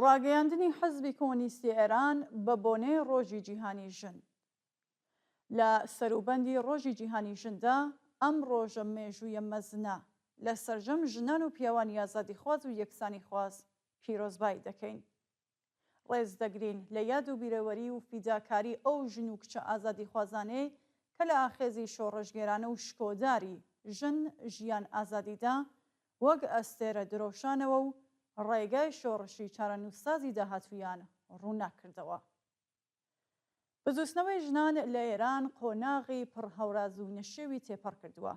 ڕاگەیاندنی حزبی کۆمونیستی ئێران بە بۆنەی ڕۆژی جیهانی ژن. لە سەروبەندی ڕۆژی جیهانی ژندا ئەم ڕۆژە مێژوویە مەزنە لە سەرجەم ژنان و پیاوانی ئازادیخواز و یەکسانی خواز پیرۆزبای دەکەین. ڕێز دەگرین لە یاد و بیرەوەری و فیداکاری ئەو ژن و کچە ئازادیخوازانەی کە لە ئاخێزی شۆڕژگێرانە و شکۆداری ژن ژیان ئازادیدا وەک ئەستێرە درۆشانەوە و ڕێگای شۆڕشی چارەنووسسازی داهاتوویان ڕووناکردەوە. بزوستنەوەی ژنان لە ئێران قۆناغی پڕهەوراز و نەشێوی تێپەڕ کردووە،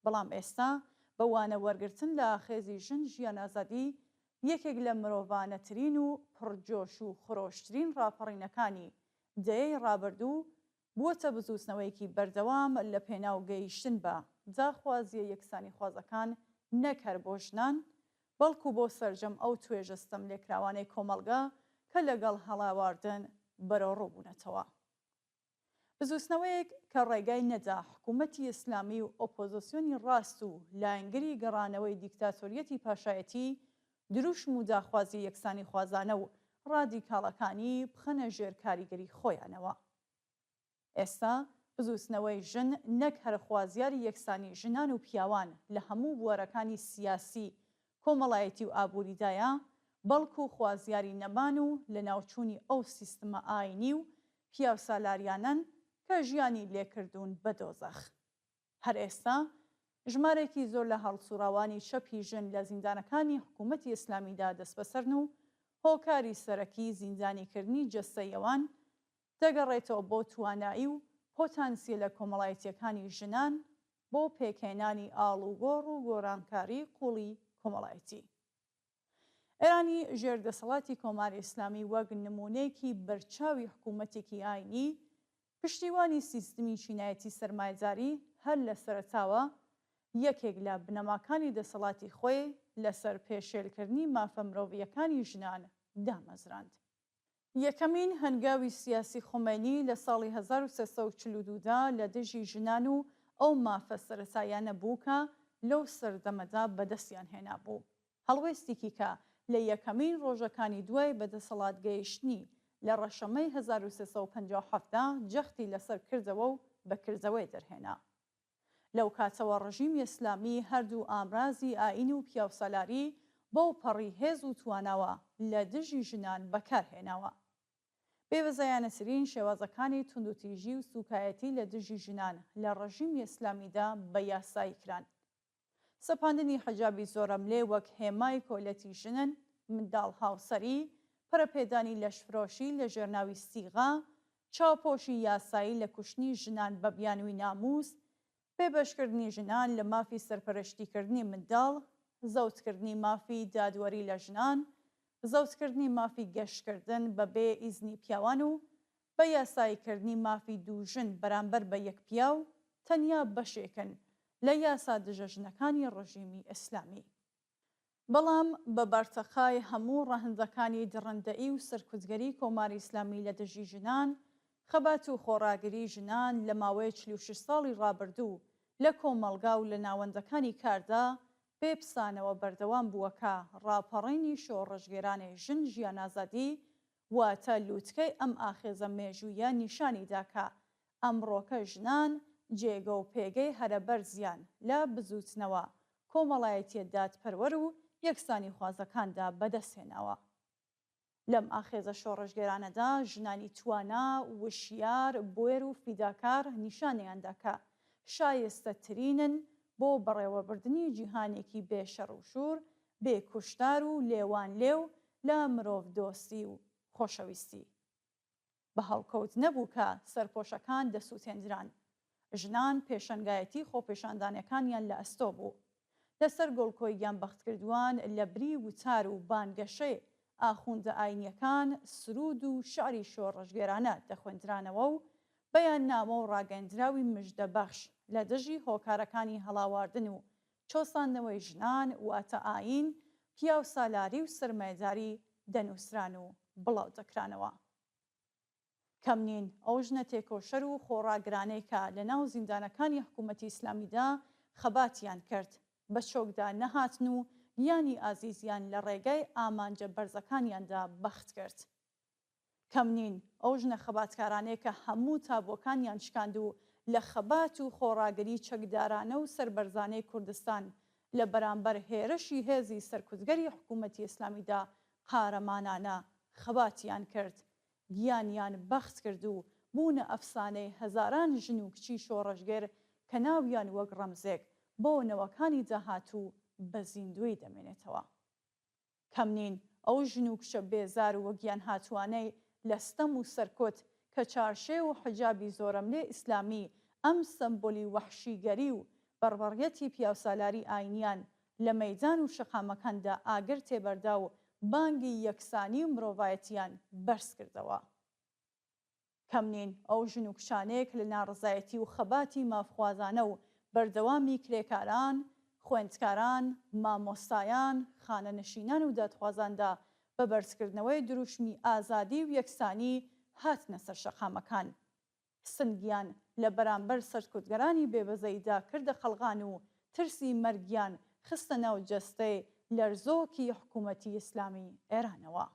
بەڵام ئێستا بە وانە وەرگرتن لە ئاخێزی ژن ژیان ئازادی یەکێک لە مرۆڤانەترین و پڕجۆش و خرۆشترین ڕاپەڕینەکانی دەیەی ڕابردوو بووەتە بزوستنەوەیەکی بەردەوام لە پێناو گەیشتن بە داخوازیە یەکسانی خوازەکان نەک هەر بۆ ژنان، بەڵکو بۆ سەرجەم ئەو توێژە ستەم لێکراوانەی کۆمەڵگا کە لەگەڵ هەڵاواردن بەرەوڕوو بوونەتەوە. بزوستنەوەیەک کە ڕێگای نەدا حکوومەتی ئیسلامی و ئۆپۆزیسیۆنی ڕاست و لاینگری گەڕانەوەی دیکتاتۆریەتی پاشایەتی دروشم و داخوازی یەکسانی خوازانە و ڕادیکاڵەکانی بخەنە ژێر کاریگەری خۆیانەوە. ئێستا بزوستنەوەی ژن نەک هەر خوازیاری یەکسانی ژنان و پیاوان لە هەموو بوارەکانی سیاسی، کۆمەڵایەتی و ئابووریدایە، بەڵکو خوازیاری نەمان و لە ناوچوونی ئەو سیستمە ئاینی و پیاوسالاریانن کە ژیانی لێکردوون بە دۆزەخ. هەر ئێستا ژمارێکی زۆر لە هەڵسوراوانی چەپی ژن لە زیندانەکانی حکوومەتی ئیسلامیدا دەست بەسەرن و هۆکاری سەرەکی زیندانیکردنی جەستەیەوان دەگەڕێتەوە بۆ توانایی و پۆتانسیێلە کۆمەڵایەتیەکانی ژنان بۆ پێکهێنانی ئاڵوگۆڕ و گۆڕانکاری قوڵی کۆمەڵایەتی. ئێرانی ژێردەسەڵاتی کۆماری ئیسلامی وەک نمونەیەکی بەرچاوی حکوومەتێکی ئاینی پشتیوانی سیستمی چینایەتی سەرمایەداری هەر لە سەرەتاوە یەکێک لە بنەماکانی دەسەڵاتی خۆی لەسەر پێشێلکردنی مافە مرۆڤیەکانی ژنان دامەزراند. یەکەمین هەنگاوی سیاسی خۆمینی لە ساڵی 1342دا لە دژی ژنان و ئەو مافە سەرەتایانە بوو کە لەو سەردەمەدا بەدەستیان هێنا بوو. هەڵوێستێکی کە لە یەکەمین ڕۆژەکانی دوای بەدەسەڵات گەیشتنی لە ڕەشەمەی 1357دا جەختی لەسەر کردەوە و بەکردەوەی دەرهێنا. لەو کاتەوە ڕژیمی ئیسلامی هەردوو ئامرازی ئاین و پیاوسالاری بەو پەڕی هێز و تواناوە لە دژی ژنان بەکارهێناوە. بێوەزایانەترین شێوازەکانی توندوتیژی و سوکایەتی لە دژی ژنان لە ڕژیمی ئیسلامیدا بە یاسایی کران. سەپاندنی حەجابی زۆرەملێ وەک هێمای کۆلەتی ژنن، منداڵ هاوسەری، پەرەپێدانی لەشفرۆشی لە ژێرناوی سیغا، چاوپۆشی یاسایی لە کوشتنی ژنان بە بیانووی ناموس، بێبەشکردنی ژنان لە مافی سەرپەرشتیکردنی منداڵ، زەوتکردنی مافی دادوەری لە ژنان، زەوتکردنی مافی گەشتکردن بەبێ ئیزنی پیاوان و بە یاساییکردنی مافی دوو ژن بەرامبەر بە یەک پیا و تەنیا بەشێکن لە یاسا دژەژنەکانی ڕژیمی ئیسلامی. بەڵام بە بەرتەخای هەموو ڕەهندەکانی دڕندەئی و سەرکوتگەری کۆماری ئیسلامی لە دژی ژنان، خەبات و خۆڕاگری ژنان لە ماوەی 46 ساڵی ڕابردوو لە کۆمەڵگا و لە ناوەندەکانی کاردا بێپسانەوە بەردەوام بووەکە ڕاپەڕینی شۆڕژگێرانی ژن ژیان ئازادی واتە لووتکەی ئەم ئاخێزە مێژوویە نیشانیدا کە ئەمڕۆکە ژنان جێگە و پێگەی هەرەبەر زیان لە بزوتنەوە کۆمەڵایەتیە دادپەروەر و یەکسانی خوازەکاندا بەدەستهێناوە. لەم ئاخێزە شۆڕژگێرانەدا ژنانی توانا، وشیار، بۆێر و فیداکار نیشانیاندا کە شایستەترینن بۆ بەڕێوەبردنی جیهانێکی بێشەڕ و شور، بێکوشتار و لێوان لێو لە مرۆڤ دۆستی و خۆشەویستی. بە هەڵکەوت نەبوو کە سەرپۆشەکان دەسووتێنران. ژنان پێشەنگایەتی خۆپێشاندانەکانیان لە ئەستۆ بوو. لەسەر گۆڵکۆی گیانبەختکردووان لە بری وتار و بانگەشەی ئاخووندە ئاینیەکان سرود و شعری شۆڕژگێرانە دەخوێندرانەوە و بەیان نامە و ڕاگەندراوی مژدەبەخش لە دژی هۆکارەکانی هەڵاواردن و چۆساندنەوەی ژنان واتە ئاین، پیاوسالاری و سەرمایەداری دەنووسران و بڵاو دەکرانەوە. کەم نین ئەو ژنە تێکۆشەر و خۆڕاگرانەی کە لە ناو زیندانەکانی حکوومەتی ئیسلامیدا خەباتیان کرد، بە چۆکدا نەهاتن و گیانی ئازیزیان لە ڕێگای ئامانجە بەرزەکانیاندا بەخت کرد. کەم نین ئەو ژنە خەباتکارانەیە کە هەموو تابووەکانیان شکاند و لە خەبات و خۆڕاگەری چەکدارانە و سەربەرزانەی کوردستان لە بەرامبەر هێرشی هێزی سەرکوتگەری حکوومەتی ئیسلامیدا قارەمانانە خەباتیان کرد، گیانیان بەخت کرد و بوونە ئەفسانەی هەزاران ژن و کچی شۆڕەژگەر کە ناویان وەک ڕەمزێک بۆ نەوەکانی داهاتوو بە زیندوی دەمێنێتەوە. کەم نین ئەو ژن و کچە بێزار و وەگیان هاتوانەی لە ستەم و سەرکۆت کە چارشێ و حجابی زۆرەملێ ئیسلامی ئەم سەمبۆلی وەحشیگەری و بەڕبەڕیەتی پیاوسالاری ئاینیان لە مەیدان و شەقامەکاندا ئاگر تێبەردا و بانگی یەکسانی و مرۆڤایەتیان بەرز کردەوە. کەم نین ئەو ژن و کچانەیەک لە ناڕزایەتی و خەباتی مافخوازانە و بەردەوامی کرێکاران، خوێندکاران، مامۆستایان، خانەنشینان و دادخوازاندا بە بەرزکردنەوەی دروشمی ئازادی و یەکسانی هاتنە سەر شەقامەکان. سنگیان لە بەرامبەر سەرکوتگەرانی بێبەزەیدا کردە خەڵغان و ترسی مەرگیان خستە ناو جەستەی لەرزۆکی حکوومەتی ئیسلامی ئێرانەوە.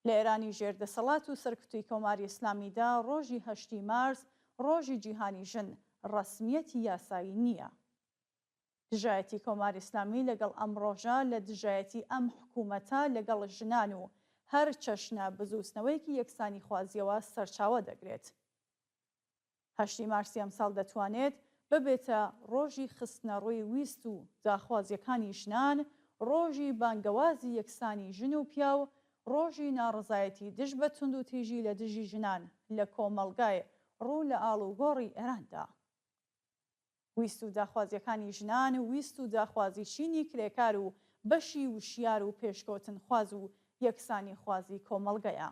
لە ئێرانی ژێردەسەڵات و سەرکوتوی کۆماری ئیسلامیدا ڕۆژی 8 مارس ڕۆژی جیهانی ژن ڕەسمیەتی یاسایی نییە. دژایەتی کۆماری ئیسلامی لەگەڵ ئەم ڕۆژە لە دژایەتی ئەم حکوومەتە لەگەڵ ژنان و هەر چەشنە بزووسنەوەیکی یەکسانی خوازیەوە سەرچاوە دەگرێت. 8 مارسی ئەمساڵ دەتوانێت ببێتە ڕۆژی خستنە ڕووی ویست و داخوازیەکانی ژنان، ڕۆژی بانگەوازی یەکسانی ژن و پیا و ڕۆژی ناڕزایەتی دژ بە توند و تیژی لە دژی ژنان لە کۆمەڵگای ڕوو لە ئاڵوگۆڕی ئێراندا. ویست و داخوازیەکانی ژنان و ویست و داخوازی چینی کرێکار و بەشی وشیار و پێشکەوتن خواز و یەکسانی خوازی کۆمەڵگەیە.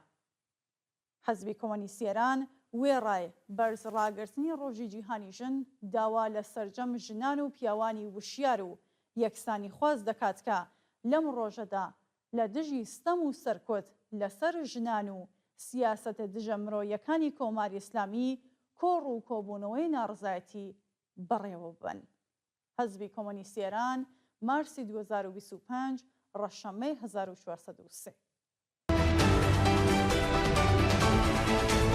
حەزبی کۆمۆنیستی ئێران وێڕای بەرز ڕاگررتنی ڕۆژی جیهانی ژن داوا لە سەرجەم ژنان و پیاوانی وشیار و یەکسانی خواز دەکات کە لەم ڕۆژەدا لە دژی ستەم و سەرکۆت لەسەر ژنان و سیاسەتە دژە مرۆیەکانی کۆماری ئیسلامی کۆڕ و کۆبوونەوەی ناڕزایەتی بەڕێوە بن. حەزبی کۆمۆنیستی ئێران مارسی 2025 ڕەشەمەی 1403